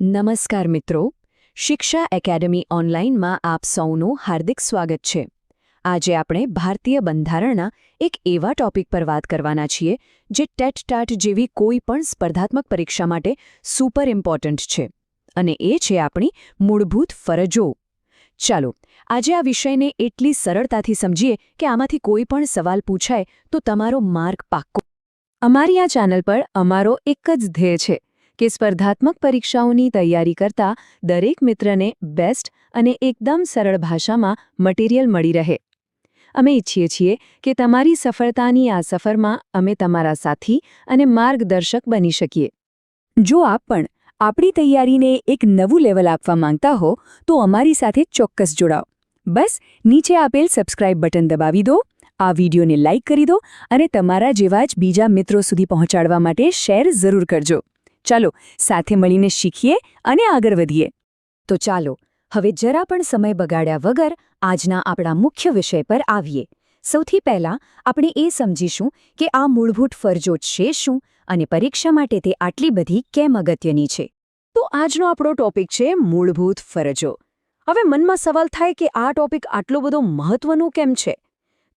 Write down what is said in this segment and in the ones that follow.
નમસ્કાર મિત્રો, શિક્ષા એકેડમી ઓનલાઈનમાં આપ સૌનું હાર્દિક સ્વાગત છે. આજે આપણે ભારતીય બંધારણના એક એવા ટોપિક પર વાત કરવાના છીએ જે ટેટ-ટાટ જેવી કોઈ પણ સ્પર્ધાત્મક પરીક્ષા માટે સુપર ઇમ્પોર્ટન્ટ છે, અને એ છે આપણી મૂળભૂત ફરજો. ચાલો, આજે આ વિષયને એટલી સરળતાથી સમજીએ કે આમાંથી કોઈ પણ સવાલ પૂછાય તો તમારો માર્ક પાક્કો. અમારી આ ચેનલ પર અમારો એક જ ધ્યેય છે કે સ્પર્ધાત્મક પરીક્ષાઓની તૈયારી કરતા દરેક મિત્રને બેસ્ટ અને એકદમ સરળ ભાષામાં મટીરિયલ મળી રહે. અમે ઈચ્છીએ છીએ કે તમારી સફળતાની આ સફરમાં અમે તમારા સાથી અને માર્ગદર્શક બની શકીએ. જો આપ પણ આપણી તૈયારીને એક નવું લેવલ આપવા માંગતા હો તો અમારી સાથે ચોક્કસ જોડાઓ. બસ નીચે આપેલ સબસ્ક્રાઇબ બટન દબાવી દો, આ વિડીયોને લાઇક કરી દો અને તમારા જેવા જ બીજા મિત્રો સુધી પહોંચાડવા માટે શેર જરૂર કરજો. ચાલો સાથે મળીને શીખીએ અને આગળ વધીએ. તો ચાલો હવે જરા પણ સમય બગાડ્યા વગર આજના આપણા મુખ્ય વિષય પર આવીએ. સૌથી પહેલાં આપણે એ સમજીશું કે આ મૂળભૂત ફરજો છે શું અને પરીક્ષા માટે તે આટલી બધી કેમ અગત્યની છે. તો આજનો આપણો ટોપિક છે મૂળભૂત ફરજો. હવે મનમાં સવાલ થાય કે આ ટોપિક આટલો બધો મહત્વનો કેમ છે?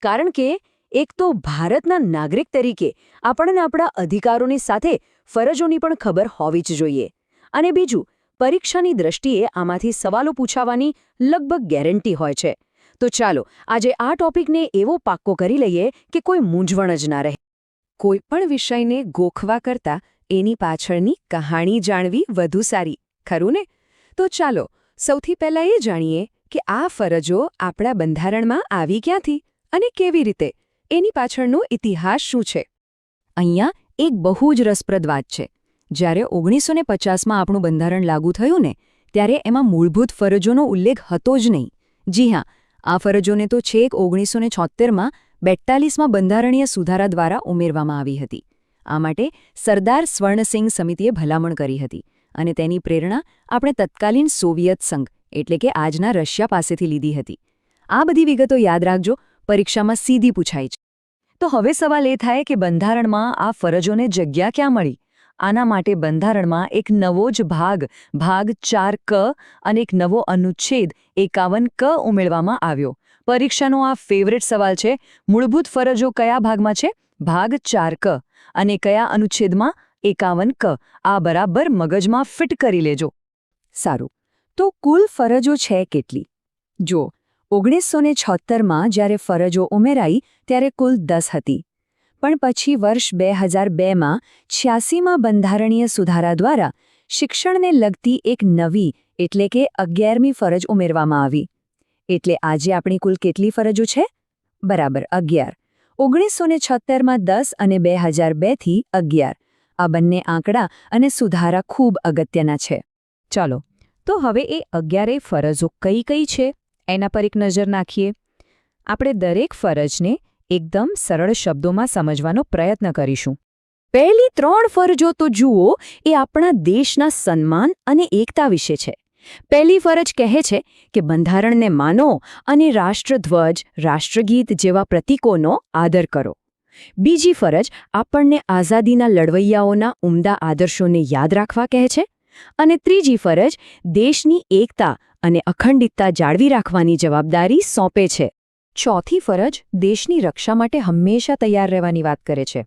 કારણ કે એક તો ભારતના નાગરિક તરીકે આપણને આપણા અધિકારોની સાથે ફરજોની પણ ખબર હોવી જ જોઈએ, અને બીજું, પરીક્ષાની દ્રષ્ટિએ આમાંથી સવાલો પૂછાવાની લગભગ ગેરંટી હોય છે. તો ચાલો આજે આ ટોપિકને એવો પાક્કો કરી લઈએ કે કોઈ મૂંઝવણ જ ના રહે. કોઈ પણ વિષયને ગોખવા કરતાં એની પાછળની કહાણી જાણવી વધુ સારી, ખરું ને? તો ચાલો સૌથી પહેલાં એ જાણીએ કે આ ફરજો આપણા બંધારણમાં આવી ક્યાંથી અને કેવી રીતે, એની પાછળનો ઇતિહાસ શું છે. અહીંયા એક બહુ જ રસપ્રદ વાત છે. જ્યારે 1950માં આપણું બંધારણ લાગુ થયું ને, ત્યારે એમાં મૂળભૂત ફરજોનો ઉલ્લેખ હતો જ નહીં. જી હા, આ ફરજોને તો છેક 1976માં 42માં બંધારણીય સુધારા દ્વારા ઉમેરવામાં આવી હતી. આ માટે સરદાર સ્વર્ણસિંહ સમિતિએ ભલામણ કરી હતી, અને તેની પ્રેરણા આપણે તત્કાલીન સોવિયત સંઘ એટલે કે આજના રશિયા પાસેથી લીધી હતી. આ બધી વિગતો યાદ રાખજો, પરીક્ષામાં સીધી પૂછાય છે. તો હવે સવાલ એ થાય કે બંધારણમાં આ ફરજોને જગ્યા ક્યાં મળી? આના માટે બંધારણમાં એક નવો જ ભાગ 4ક અને એક નવો અનુચ્છેદ 51ક ઉમેરવામાં આવ્યો. પરીક્ષાનો આ ફેવરેટ સવાલ છે, મૂળભૂત ફરજો કયા ભાગમાં છે? ભાગ 4ક, અને કયા અનુચ્છેદમાં? 51ક. આ બરાબર મગજમાં ફિટ કરી લેજો. સારું, તો કુલ ફરજો છે કેટલી? જો 1976માં જ્યારે ફરજો ઉમેરાઈ ત્યારે કુલ 10 હતી, પણ પછી વર્ષ 2002માં 86માં બંધારણીય સુધારા દ્વારા શિક્ષણને લગતી એક નવી એટલે કે 11મી ફરજ ઉમેરવામાં આવી. એટલે આજે આપણી કુલ કેટલી ફરજો છે? બરાબર 11. 1976માં 10 અને 2002થી 11. આ બંને આંકડા અને સુધારા ખૂબ અગત્યના છે. ચાલો તો હવે એ 11 ફરજો કઈ કઈ છે એના પર એક નજર નાખીએ. આપણે દરેક ફરજને એકદમ સરળ શબ્દોમાં સમજવાનો પ્રયત્ન કરીશું. પહેલી 3 ફરજો તો જુઓ, એ આપણા દેશના સન્માન અને એકતા વિશે છે. પહેલી ફરજ કહે છે કે બંધારણને માનો અને રાષ્ટ્રધ્વજ, રાષ્ટ્રગીત જેવા પ્રતીકોનો આદર કરો. બીજી ફરજ આપણને આઝાદીના લડવૈયાઓના ઉમદા આદર્શોને યાદ રાખવા કહે છે. અને ત્રીજી ફરજ દેશની એકતા અને અખંડિતતા જાળવી રાખવાની જવાબદારી સોંપે છે. ચોથી ફરજ દેશની રક્ષા માટે હંમેશા તૈયાર રહેવાની વાત કરે છે.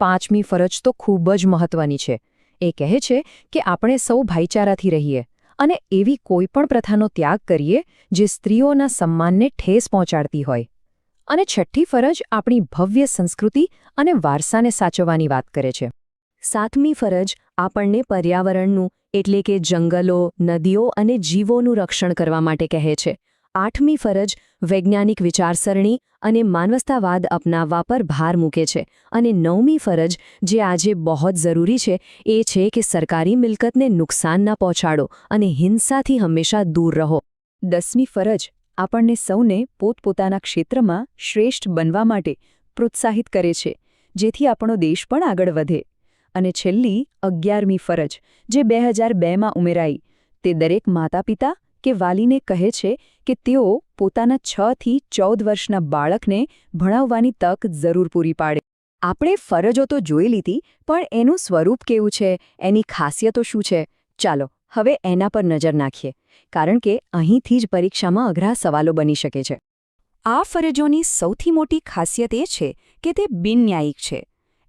પાંચમી ફરજ તો ખૂબ જ મહત્વની છે. એ કહે છે કે આપણે સૌ ભાઈચારાથી રહીએ અને એવી કોઈ પણ પ્રથાનો ત્યાગ કરીએ જે સ્ત્રીઓના સન્માનને ઠેસ પહોંચાડતી હોય. અને છઠ્ઠી ફરજ આપણી ભવ્ય સંસ્કૃતિ અને વારસાને સાચવવાની વાત કરે છે. સાતમી ફરજ આપણને પર્યાવરણનું એટલે કે જંગલો, નદીઓ અને જીવોનું રક્ષણ કરવા માટે કહે છે. આઠમી ફરજ વૈજ્ઞાનિક વિચારસરણી અને માનવતાવાદ અપનાવવા પર ભાર મૂકે છે. અને નવમી ફરજ, જે આજે બહુ જરૂરી છે, એ છે કે સરકારી મિલકતને નુકસાન ના પહોંચાડો અને હિંસાથી હંમેશા દૂર રહો. 10મી ફરજ આપણને સૌને પોતપોતાના ક્ષેત્રમાં શ્રેષ્ઠ બનવા માટે પ્રોત્સાહિત કરે છે, જેથી આપણો દેશ પણ આગળ વધે. અને છેલ્લી 11મી ફરજ, જે 2002માં ઉમેરાઈ, તે દરેક માતાપિતા કે વાલીને કહે છે કે તેઓ પોતાના 6 થી 14 વર્ષના બાળકને ભણાવવાની તક જરૂર પૂરી પાડે. આપણે ફરજો તો જોઈ લીધી, પણ એનું સ્વરૂપ કેવું છે, એની ખાસિયતો શું છે? ચાલો હવે એના પર નજર નાખીએ, કારણ કે અહીંથી જ પરીક્ષામાં અઘરા સવાલો બની શકે છે. આ ફરજોની સૌથી મોટી ખાસિયત એ છે કે તે બિનન્યાયિક છે.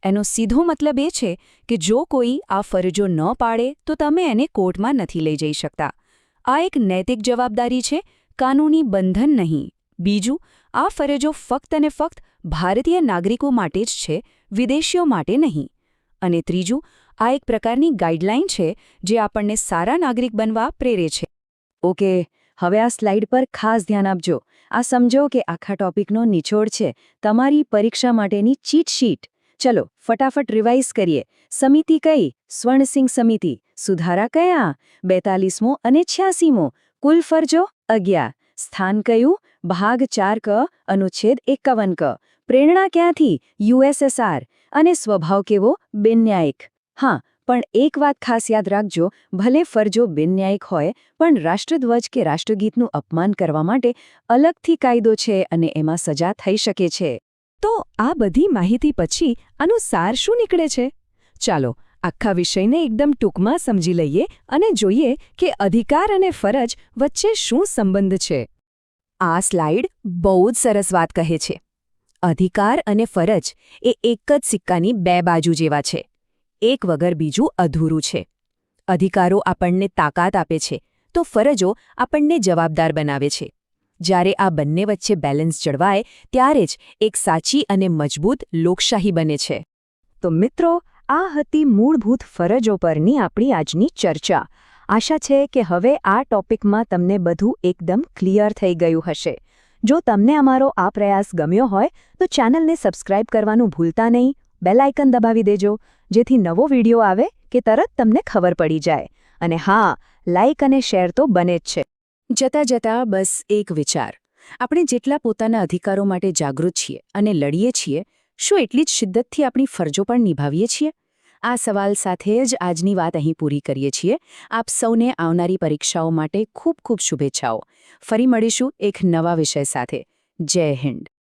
એનો સીધો મતલબ એ છે કે જો કોઈ આ ફરજો ન પાળે તો તમે એને કોર્ટમાં નથી લઈ જઈ શકતા. આ એક નૈતિક જવાબદારી છે, કાનૂની બંધન નહીં. બીજું, આ ફરજો ફક્ત અને ફક્ત ભારતીય નાગરિકો માટે જ છે, વિદેશીઓ માટે નહીં. અને ત્રીજું, આ એક પ્રકારની ગાઈડલાઈન છે જે આપણને સારા નાગરિક બનવા પ્રેરે છે. ઓકે, હવે આ સ્લાઇડ પર ખાસ ધ્યાન આપજો. આ સમજો કે આખા ટોપિકનો નિચોડ છે તમારી પરીક્ષા માટેની ચીટ શીટ. ચલો ફટાફટ રિવાઇઝ કરીએ. સમિતિ કઈ? સ્વર્ણસિંહ સમિતિ. સુધારા કયા? 42મો અને 86મો. કુલ ફરજો 11. સ્થાન કયું? ભાગ 4 ક અનુચ્છેદ 51 ક. પ્રેરણા ક્યાંથી? યુએસએસઆર. અને સ્વભાવ કેવો? બિનન્યાયિક. હા, પણ એક વાત ખાસ યાદ રાખજો, ભલે ફરજો બિનન્યાયિક હોય, પણ રાષ્ટ્રધ્વજ કે રાષ્ટ્રગીતનું અપમાન કરવા માટે અલગથી કાયદો છે અને એમાં સજા થઈ શકે છે. તો આ બધી માહિતી પછી આનું સાર શું નીકળે છે? ચાલો આખા વિષયને એકદમ ટૂંકમાં સમજી લઈએ અને જોઈએ કે અધિકાર અને ફરજ વચ્ચે શું સંબંધ છે. આ સ્લાઇડ બહુ જ સરસ વાત કહે છે. અધિકાર અને ફરજ એ એક જ સિક્કાની બે બાજુ જેવા છે. એક વગર બીજું અધૂરું છે. અધિકારો આપણને તાકાત આપે છે, તો ફરજો આપણને જવાબદાર બનાવે છે. જ્યારે આ બંને વચ્ચે બેલેન્સ જળવાય ત્યારે જ એક સાચી અને મજબૂત લોકશાહી બને છે. તો મિત્રો, આ હતી મૂળભૂત ફરજો પરની આપણી આજની ચર્ચા. આશા છે કે હવે આ ટોપિકમાં તમને બધું એકદમ ક્લિયર થઈ ગયું હશે. જો તમને અમારો આ પ્રયાસ ગમ્યો હોય તો ચેનલને સબસ્ક્રાઇબ કરવાનું ભૂલતા નહીં, બેલ આઇકન દબાવી દેજો, જેથી નવો વિડીયો આવે કે તરત તમને ખબર પડી જાય. અને હા, લાઇક અને શેર તો બને જ છે. જતાં બસ એક વિચાર. આપણે જેટલા પોતાના અધિકારો માટે જાગૃત છીએ અને લડીએ છીએ, શું એટલી જ શિદ્દતથી આપણી ફરજો પણ નિભાવીએ છીએ? આ સવાલ સાથે જ આજની વાત અહીં પૂરી કરીએ છીએ. આપ સૌને આવનારી પરીક્ષાઓ માટે ખૂબ ખૂબ શુભેચ્છાઓ. ફરી મળીશું એક નવા વિષય સાથે. જય હિન્દ.